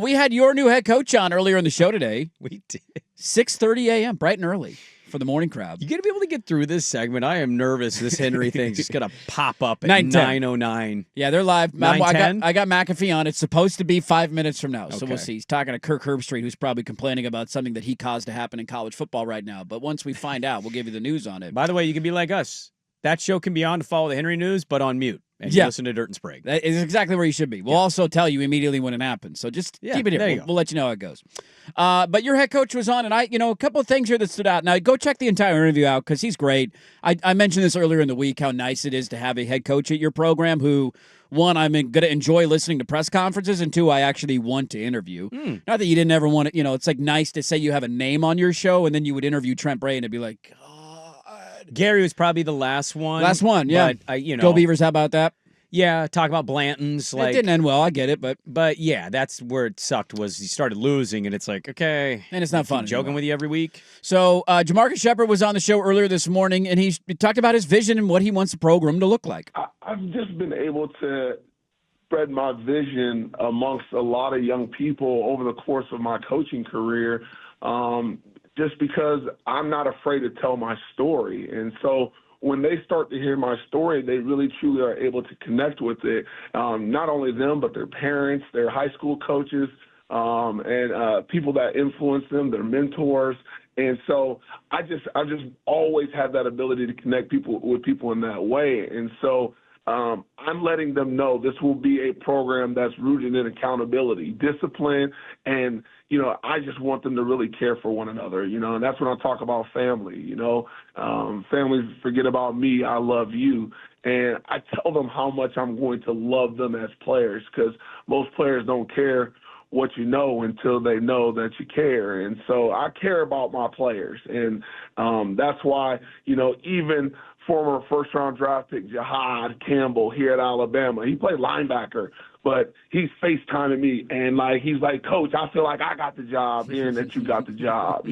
We had your new head coach on earlier in the show today. We did. 6:30 a.m., bright and early for the morning crowd. You got to be able to get through this segment. I am nervous this Henry thing's just going to pop up at 9:10. 9:09. Yeah, they're live. 9:10? I got McAfee on. It's supposed to be 5 minutes from now, so Okay. we'll see. He's talking to Kirk Herbstreit, who's probably complaining about something that he caused to happen in college football right now. But once we find out, we'll give you the news on it. By the way, you can be like us. That show can be on to follow the Henry news, but on mute. And you listen to Dirt and Sprague. That is exactly where you should be. We'll also tell you immediately when it happens. So just keep it here. We'll let you know how it goes. But your head coach was on, and a couple of things here that stood out. Now, go check the entire interview out because he's great. I mentioned this earlier in the week, how nice it is to have a head coach at your program who, one, I'm going to enjoy listening to press conferences, and two, I actually want to interview. Not that you didn't ever want to, it's like nice to say you have a name on your show, and then you would interview Trent Bray, and it'd be like, Gary was probably the last one. Last one, yeah. But, Go Beavers, how about that? Yeah, talk about Blanton's. It didn't end well, I get it, But yeah, that's where it sucked was he started losing, and it's like, okay. And it's not fun joking with you every week. So Jamarcus Shephard was on the show earlier this morning, and he talked about his vision and what he wants the program to look like. I've just been able to spread my vision amongst a lot of young people over the course of my coaching career, just because I'm not afraid to tell my story. And so when they start to hear my story, they really truly are able to connect with it. Not only them, but their parents, their high school coaches, and people that influence them, their mentors. And so I just always had that ability to connect with people in that way. And so I'm letting them know this will be a program that's rooted in accountability, discipline, and, I just want them to really care for one another, and that's when I talk about family, families forget about me, I love you. And I tell them how much I'm going to love them as players, because most players don't care what you know until they know that you care. And so I care about my players. And that's why, even former first-round draft pick Jihad Campbell here at Alabama, he played linebacker, but he's FaceTiming me, and he's like, Coach, I feel like I got the job hearing that you got the job,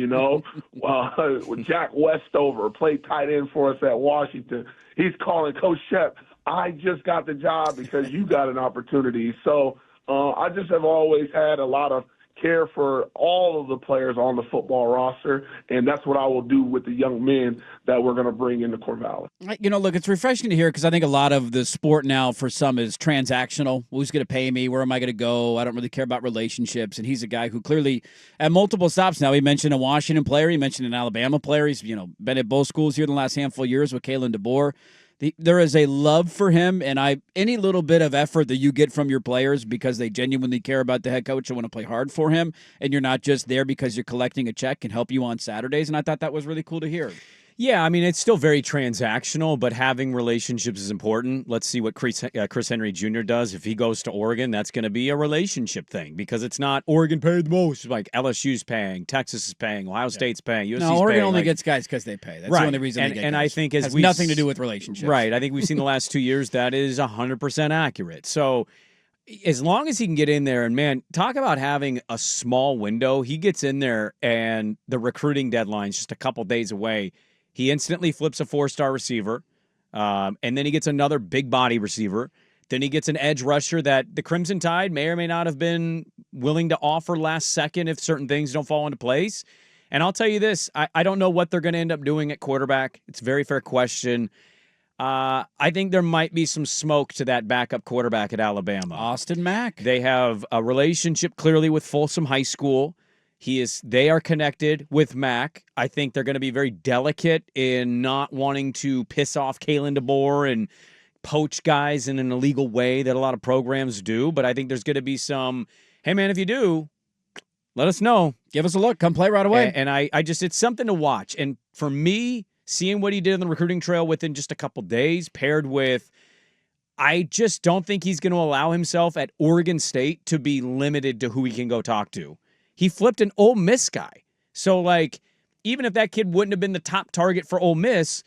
Jack Westover played tight end for us at Washington. He's calling Coach Shep, I just got the job because you got an opportunity. So I just have always had a lot of care for all of the players on the football roster, and that's what I will do with the young men that we're going to bring into Corvallis. Look, it's refreshing to hear because I think a lot of the sport now for some is transactional. Who's going to pay me? Where am I going to go? I don't really care about relationships, and he's a guy who clearly at multiple stops now. He mentioned a Washington player. He mentioned an Alabama player. He's been at both schools here in the last handful of years with Kalen DeBoer. There is a love for him, and any little bit of effort that you get from your players because they genuinely care about the head coach and want to play hard for him, and you're not just there because you're collecting a check, can help you on Saturdays, and I thought that was really cool to hear. Yeah, I mean, it's still very transactional, but having relationships is important. Let's see what Chris Henry Jr. does. If he goes to Oregon, that's going to be a relationship thing because it's not Oregon paid the most. Like LSU's paying, Texas is paying, Ohio State's paying, USC's paying. Oregon only gets guys because they pay. That's the only reason they get guys. I think it has nothing to do with relationships. Right. I think we've seen the last 2 years that is 100% accurate. So as long as he can get in there, and man, talk about having a small window. He gets in there and the recruiting deadline's just a couple days away. He instantly flips a 4-star receiver, and then he gets another big body receiver. Then he gets an edge rusher that the Crimson Tide may or may not have been willing to offer last second if certain things don't fall into place. And I'll tell you this, I don't know what they're going to end up doing at quarterback. It's a very fair question. I think there might be some smoke to that backup quarterback at Alabama. Austin Mack. They have a relationship clearly with Folsom High School. They are connected with Mac. I think they're going to be very delicate in not wanting to piss off Kalen DeBoer and poach guys in an illegal way that a lot of programs do. But I think there's going to be some, hey man, if you do, let us know. Give us a look. Come play right away. And I just, it's something to watch. And for me, seeing what he did on the recruiting trail within just a couple days, paired with, I just don't think he's going to allow himself at Oregon State to be limited to who he can go talk to. He flipped an Ole Miss guy. So, even if that kid wouldn't have been the top target for Ole Miss,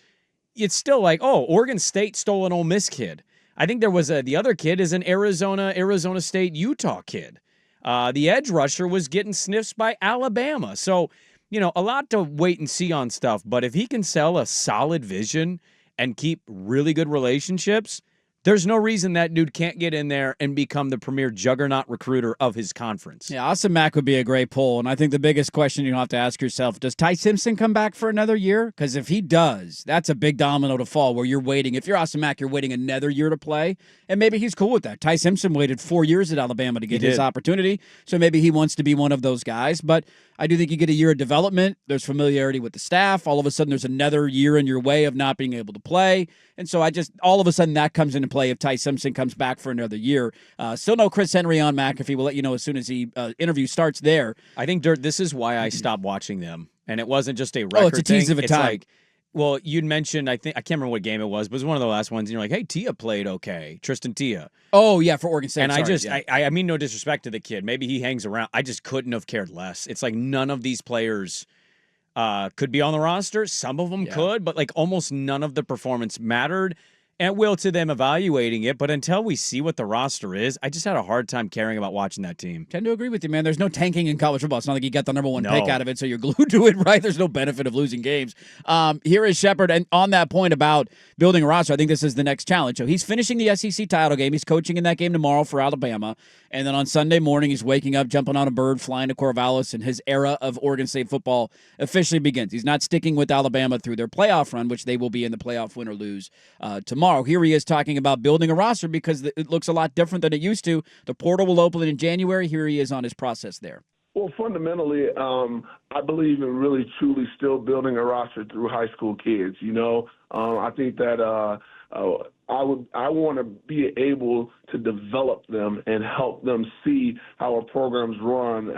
it's still Oregon State stole an Ole Miss kid. I think there was the other kid is an Arizona State, Utah kid. The edge rusher was getting sniffs by Alabama. So, a lot to wait and see on stuff. But if he can sell a solid vision and keep really good relationships, There's no reason that dude can't get in there and become the premier juggernaut recruiter of his conference. Yeah, Austin Mack would be a great pull. And I think the biggest question you have to ask yourself, does Ty Simpson come back for another year? Because if he does, that's a big domino to fall where you're waiting. If you're Austin Mack, you're waiting another year to play. And maybe he's cool with that. Ty Simpson waited 4 years at Alabama to get his opportunity. So maybe he wants to be one of those guys. But I do think you get a year of development. There's familiarity with the staff. All of a sudden, there's another year in your way of not being able to play. And so all of a sudden, that comes into play if Ty Simpson comes back for another year. Still no Chris Henry on McAfee. We'll let you know as soon as the interview starts there. I think, Dirt, this is why I stopped watching them. And it wasn't just a record it's a tease thing. of a time. Well, you'd mentioned, I can't remember what game it was, but it was one of the last ones. And you're like, hey, Tia played okay. Tristan Tia. Oh, yeah, for Oregon State. And sorry, I mean no disrespect to the kid. Maybe he hangs around. I just couldn't have cared less. It's like none of these players could be on the roster. Some of them could, but like almost none of the performance mattered. And will to them evaluating it, but until we see what the roster is, I just had a hard time caring about watching that team. Tend to agree with you, man. There's no tanking in college football. It's not like you got the number one pick out of it, so you're glued to it, right? There's no benefit of losing games. Here is Shephard, and on that point about building a roster, I think this is the next challenge. So he's finishing the SEC title game. He's coaching in that game tomorrow for Alabama. And then on Sunday morning, he's waking up, jumping on a bird, flying to Corvallis, and his era of Oregon State football officially begins. He's not sticking with Alabama through their playoff run, which they will be in the playoff win or lose tomorrow. Here he is talking about building a roster because it looks a lot different than it used to. The portal will open in January. Here he is on his process there. Well, fundamentally, I believe in really, truly still building a roster through high school kids. I think that I want to be able to develop them and help them see how our programs run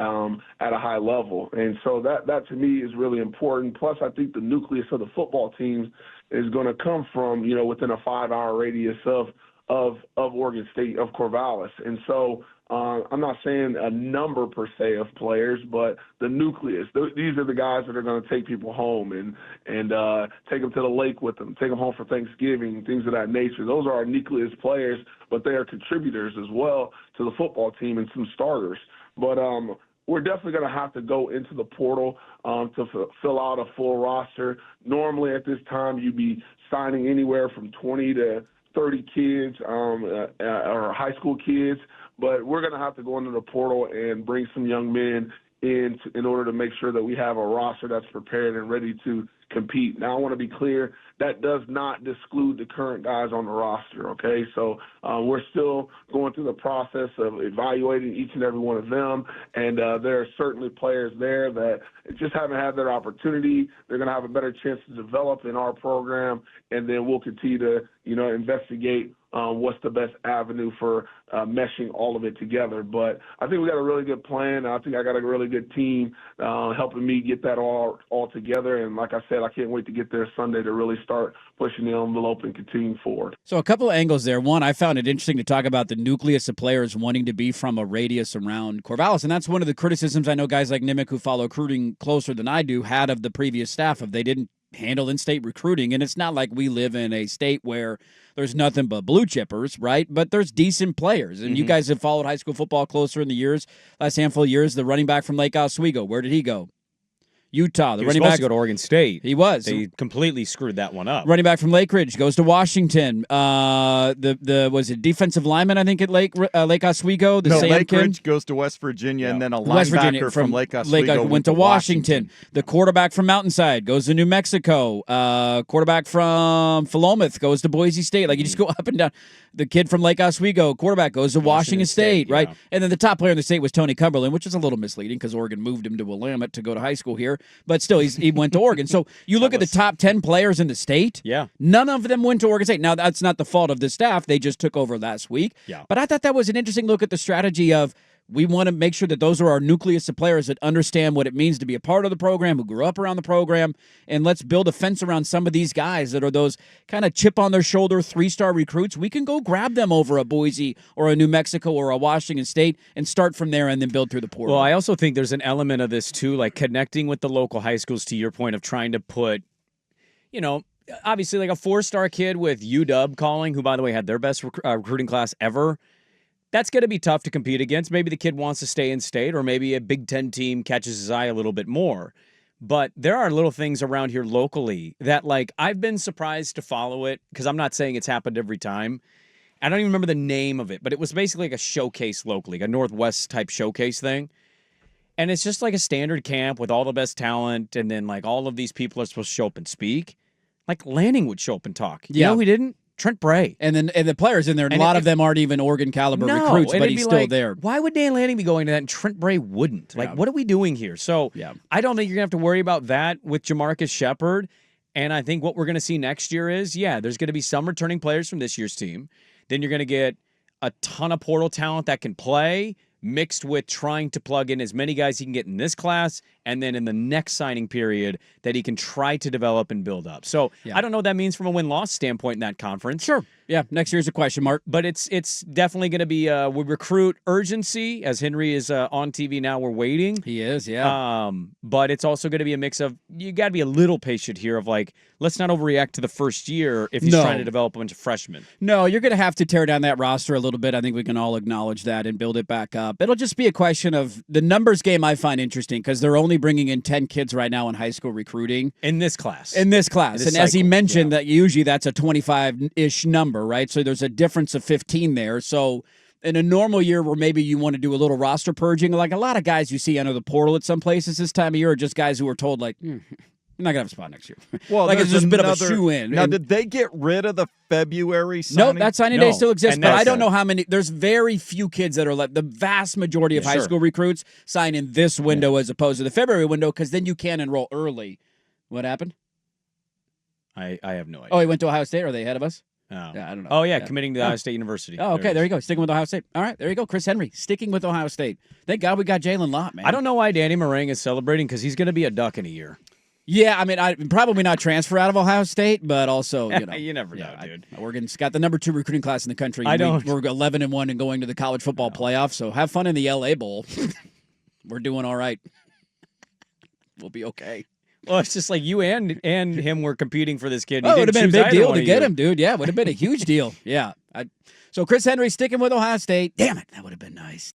at a high level. And so that to me is really important. Plus, I think the nucleus of the football teams is going to come from, within a 5-hour radius of Oregon State, of Corvallis. And so I'm not saying a number per se of players, but the nucleus. These are the guys that are going to take people home and take them to the lake with them, take them home for Thanksgiving, things of that nature. Those are our nucleus players, but they are contributors as well to the football team and some starters. But we're definitely going to have to go into the portal to fill out a full roster. Normally at this time, you'd be signing anywhere from 20 to 30 kids or high school kids. But we're going to have to go into the portal and bring some young men in order to make sure that we have a roster that's prepared and ready to compete. Now, I want to be clear, that does not exclude the current guys on the roster, okay? So we're still going through the process of evaluating each and every one of them, and there are certainly players there that just haven't had their opportunity. They're going to have a better chance to develop in our program, and then we'll continue to, investigate what's the best avenue for meshing all of it together. But I think we got a really good plan. I think I got a really good team helping me get that all together. And like I said, I can't wait to get there Sunday to really start pushing the envelope and continuing forward. So a couple of angles there. One, I found it interesting to talk about the nucleus of players wanting to be from a radius around Corvallis. And that's one of the criticisms I know guys like Nimick, who follow recruiting closer than I do, had of the previous staff, of they didn't handle in-state recruiting. And it's not like we live in a state where there's nothing but blue chippers, right? But there's decent players. And you guys have followed high school football closer in the last handful of years. The running back from Lake Oswego, where did he go? Utah. The running back to go to Oregon State. He was. They completely screwed that one up. Running back from Lake Ridge goes to Washington. Was it defensive lineman, I think, at Lake Oswego? Lake Ridge goes to West Virginia, and then a linebacker from Lake Oswego went to Washington. The quarterback from Mountainside goes to New Mexico. Quarterback from Philomath goes to Boise State. Like, you just go up and down. The kid from Lake Oswego, quarterback, goes to Washington State, right? Yeah. And then the top player in the state was Tony Cumberland, which is a little misleading because Oregon moved him to Willamette to go to high school here. But still, he went to Oregon. So you look at the top 10 players in the state. Yeah. None of them went to Oregon State. Now, that's not the fault of the staff. They just took over last week. Yeah. But I thought that was an interesting look at the strategy of, we want to make sure that those are our nucleus of players that understand what it means to be a part of the program, who grew up around the program, and let's build a fence around some of these guys that are those kind of chip on their shoulder 3-star recruits. We can go grab them over a Boise or a New Mexico or a Washington State and start from there and then build through the portal. Well, I also think there's an element of this too, like connecting with the local high schools, to your point of trying to put, obviously like a 4-star kid with UW calling, who by the way had their best recruiting class ever. That's going to be tough to compete against. Maybe the kid wants to stay in state, or maybe a Big Ten team catches his eye a little bit more. But there are little things around here locally that, like, I've been surprised to follow it, because I'm not saying it's happened every time. I don't even remember the name of it, but it was basically like a showcase locally, like a Northwest type showcase thing. And it's just like a standard camp with all the best talent, and then like all of these people are supposed to show up and speak. Like Lanning would show up and talk. You know who didn't? Trent Bray. And the players in there, a lot of them aren't even Oregon caliber recruits, but he's still there. Why would Dan Lanning be going to that and Trent Bray wouldn't? Like, what are we doing here? So I don't think you're going to have to worry about that with Jamarcus Shephard. And I think what we're going to see next year is, there's going to be some returning players from this year's team. Then you're going to get a ton of portal talent that can play, mixed with trying to plug in as many guys he can get in this class, and then in the next signing period that he can try to develop and build up. So I don't know what that means from a win-loss standpoint in that conference. Sure. Yeah, next year's a question mark. But it's definitely going to be we recruit urgency, as Henry is on TV now. We're waiting. He is, yeah. But it's also going to be a mix of, you got to be a little patient here of like, let's not overreact to the first year if he's trying to develop a bunch of freshmen. No, you're going to have to tear down that roster a little bit. I think we can all acknowledge that and build it back up. It'll just be a question of the numbers game I find interesting because they're only bringing in 10 kids right now in high school recruiting. In this class. And as he mentioned, that usually that's a 25-ish number, right? So there's a difference of 15 there. So in a normal year where maybe you want to do a little roster purging, like a lot of guys you see under the portal at some places this time of year are just guys who are told like, you're not going to have a spot next year. Well, like it's just a bit of a shoe-in. Now, did they get rid of the February signing? No, that signing day still exists, but I don't know how many. There's very few kids that are like the vast majority of high school recruits sign in this window as opposed to the February window because then you can enroll early. What happened? I have no idea. Oh, he went to Ohio State? Are they ahead of us? Oh. Yeah, I don't know. Oh, committing to Ohio State University. Oh, okay, there you go. Sticking with Ohio State. All right, there you go. Chris Henry, sticking with Ohio State. Thank God we got Jalen Lott, man. I don't know why Danny Meringue is celebrating because he's going to be a Duck in a year. Yeah, I mean, I probably not transfer out of Ohio State, but also, you never know, dude. Oregon's got the number 2 recruiting class in the country. We're 11-1 and going to the college football playoff, so have fun in the LA Bowl. We're doing all right. We'll be okay. Well, it's just like you and him were competing for this kid. Oh, it would have been a big deal to get him, dude. Yeah, it would have been a huge deal. Yeah. So Chris Henry sticking with Ohio State. Damn it, that would have been nice.